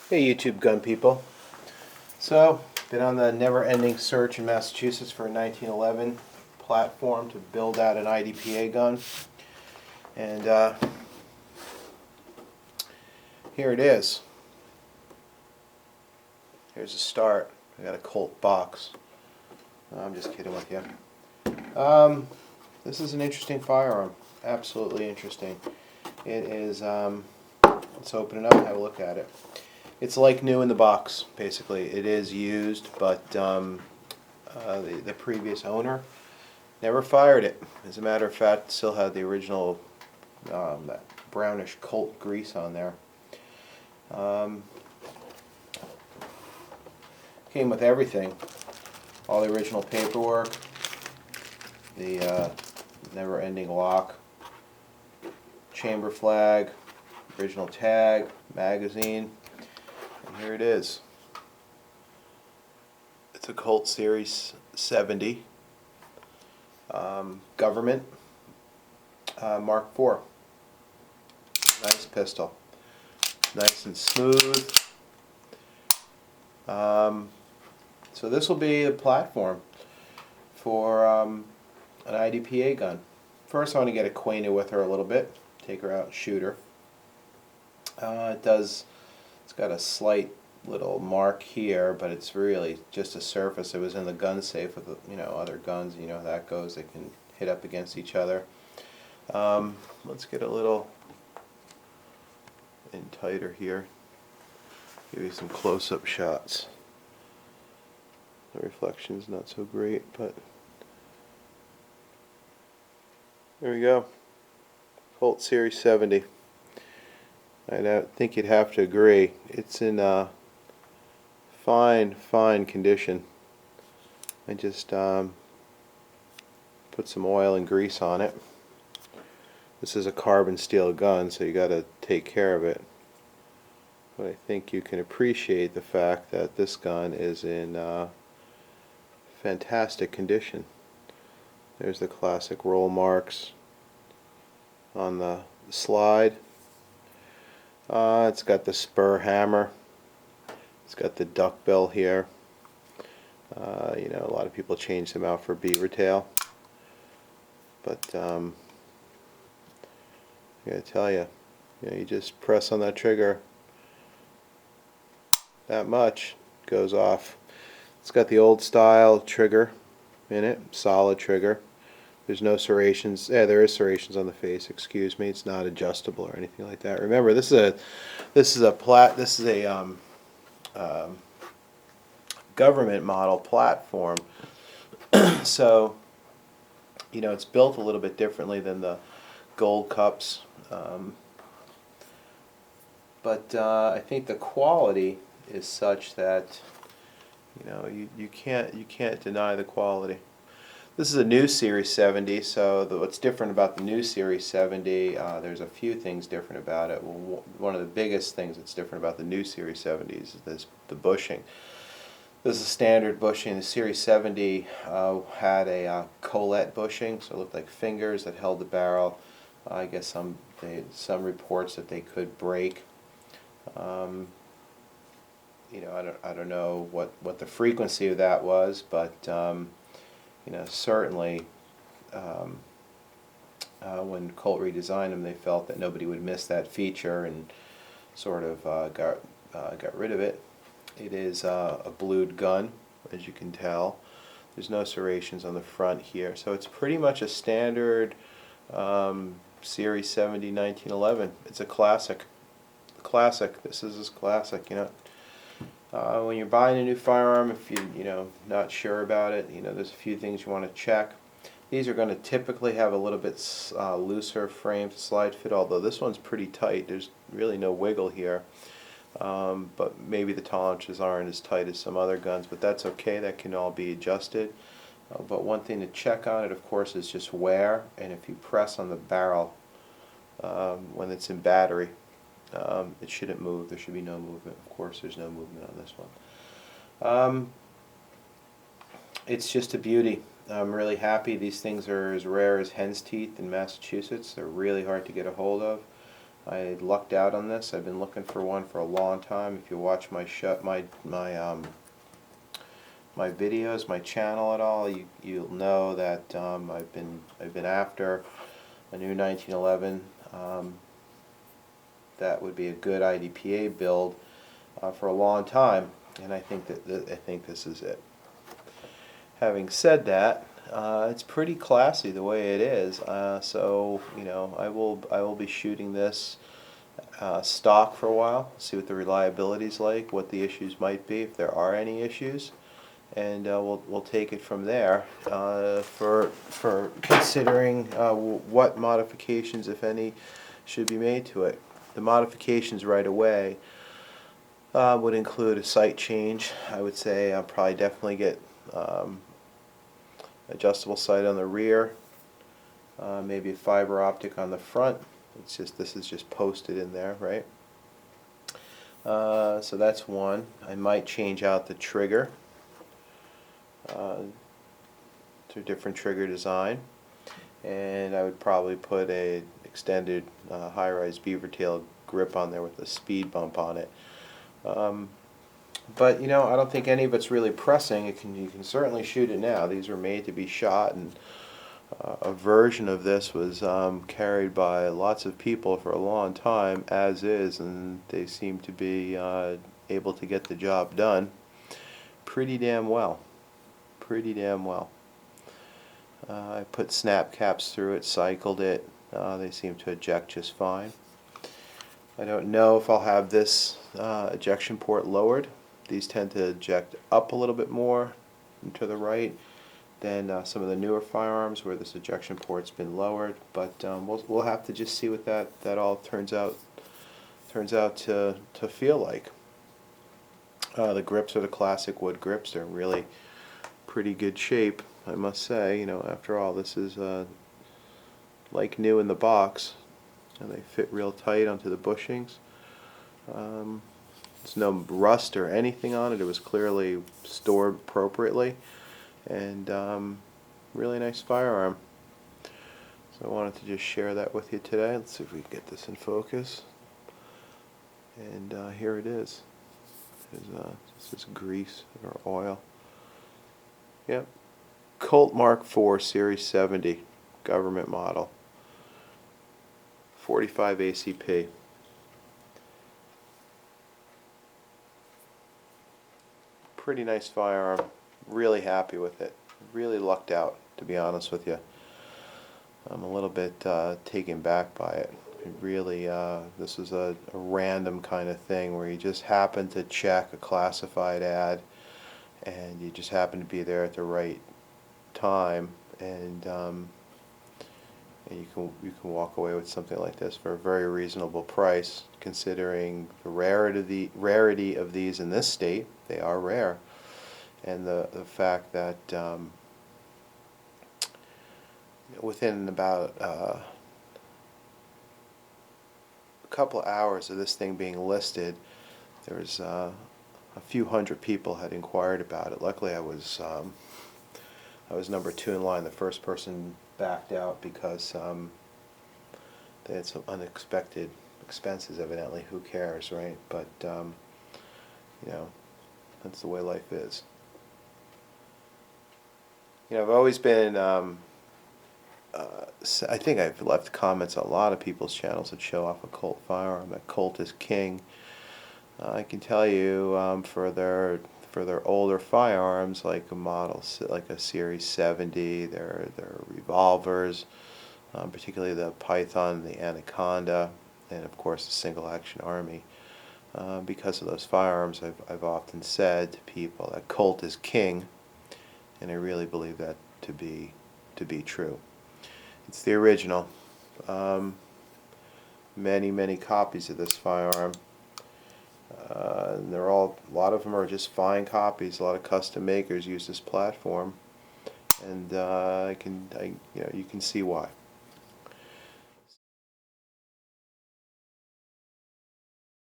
Hey YouTube gun people. So, been on the never-ending search in Massachusetts for a 1911 platform to build out an IDPA gun. And here it is. Here's a start. I got a Colt box. No, I'm just kidding with you. This is an interesting firearm. Absolutely interesting. It is, let's open it up and have a look at it. It's like new in the box, basically. It is used, but the previous owner never fired it. As a matter of fact, still had the original that brownish Colt grease on there. Came with everything. All the original paperwork, the never-ending lock, chamber flag, original tag, magazine. And here it is. It's a Colt Series 70 government Mark IV. Nice pistol. Nice and smooth. So this will be a platform for an IDPA gun. First I want to get acquainted with her a little bit. Take her out and shoot her. It's got a slight little mark here, but it's really just a surface. It was in the gun safe with other guns. You know how that goes. They can hit up against each other. Let's get a little in tighter here. Give you some close-up shots. The reflection's not so great, but there we go. Colt Series 70. I think you'd have to agree. It's in fine condition. I just put some oil and grease on it. This is a carbon steel gun, so you got to take care of it. But I think you can appreciate the fact that this gun is in fantastic condition. There's the classic roll marks on the slide. It's got the spur hammer. It's got the duckbill here. A lot of people change them out for beaver tail. But I gotta tell you, you just press on that trigger that much, it goes off. It's got the old style trigger in it, solid trigger. There's no serrations. Yeah, there is serrations on the face. Excuse me. It's not adjustable or anything like that. Remember, this is a government model platform. So, it's built a little bit differently than the gold cups. But I think the quality is such that you can't deny the quality. This is a new Series 70, so what's different about the new Series 70, there's a few things different about it. Well, one of the biggest things that's different about the new Series 70 is the bushing. This is a standard bushing. The Series 70 had a Colt bushing, so it looked like fingers that held the barrel. I guess some reports that they could break. I don't know what the frequency of that was, but certainly when Colt redesigned them, they felt that nobody would miss that feature and sort of got rid of it. It is a blued gun, as you can tell. There's no serrations on the front here, so it's pretty much a standard Series 70 1911. It's a classic. This is classic. When you're buying a new firearm, if you're not sure about it, there's a few things you want to check. These are going to typically have a little bit looser frame slide fit, although this one's pretty tight. There's really no wiggle here. But maybe the tolerances aren't as tight as some other guns, but that's okay. That can all be adjusted. But one thing to check on it, of course, is just wear, and if you press on the barrel when it's in battery, it shouldn't move. There should be no movement. Of course, there's no movement on this one. It's just a beauty. I'm really happy. These things are as rare as hen's teeth in Massachusetts. They're really hard to get a hold of. I lucked out on this. I've been looking for one for a long time. If you watch my my videos, my channel at all, you'll know that I've been after a new 1911 that would be a good IDPA build for a long time, and I think I think this is it. Having said that, it's pretty classy the way it is. So you know, I will be shooting this stock for a while, see what the reliability is like, what the issues might be, if there are any issues, and we'll take it from there for considering what modifications, if any, should be made to it. The modifications right away would include a sight change. I would say I'll probably definitely get adjustable sight on the rear, maybe a fiber optic on the front. It's just, this is just posted in there, right? So that's one. I might change out the trigger to a different trigger design, and I would probably put a extended high-rise beaver tail grip on there with a speed bump on it. But you know, I don't think any of it's really pressing. You can certainly shoot it now. These are made to be shot, and a version of this was carried by lots of people for a long time as is, and they seem to be able to get the job done pretty damn well. Pretty damn well. I put snap caps through it, cycled it. They seem to eject just fine. I don't know if I'll have this ejection port lowered. These tend to eject up a little bit more and to the right than some of the newer firearms where this ejection port's been lowered. But we'll have to just see what that all turns out to feel like. The grips are the classic wood grips. They're really pretty good shape, I must say. You know, after all, this is like new in the box, and they fit real tight onto the bushings. There's no rust or anything on it. It was clearly stored appropriately, and really nice firearm. So I wanted to just share that with you today. Let's see if we can get this in focus. And here it is. This is grease or oil. Yep. Colt Mark IV Series 70 government model. 45 ACP. Pretty nice firearm. Really happy with it. Really lucked out, to be honest with you. I'm a little bit taken back by it. It really, this is a random kind of thing where you just happen to check a classified ad, and you just happen to be there at the right time, and you can walk away with something like this for a very reasonable price, considering the rarity of these in this state. They are rare, and the fact that within about a couple hours of this thing being listed, there was a few hundred people had inquired about it. Luckily, I was number 2 in line. The first person backed out because they had some unexpected expenses, evidently. Who cares, right? But you know, that's the way life is. You know, I've always been I think I've left comments on a lot of people's channels that show off a Colt firearm, that Colt is king. I can tell you for their older firearms, like a model, like a Series 70, their revolvers, particularly the Python, the Anaconda, and of course the single action Army. Because of those firearms, I've often said to people that Colt is king, and I really believe that to be true. It's the original. Many copies of this firearm. They're all, a lot of them are just fine copies. A lot of custom makers use this platform, and you know, you can see why.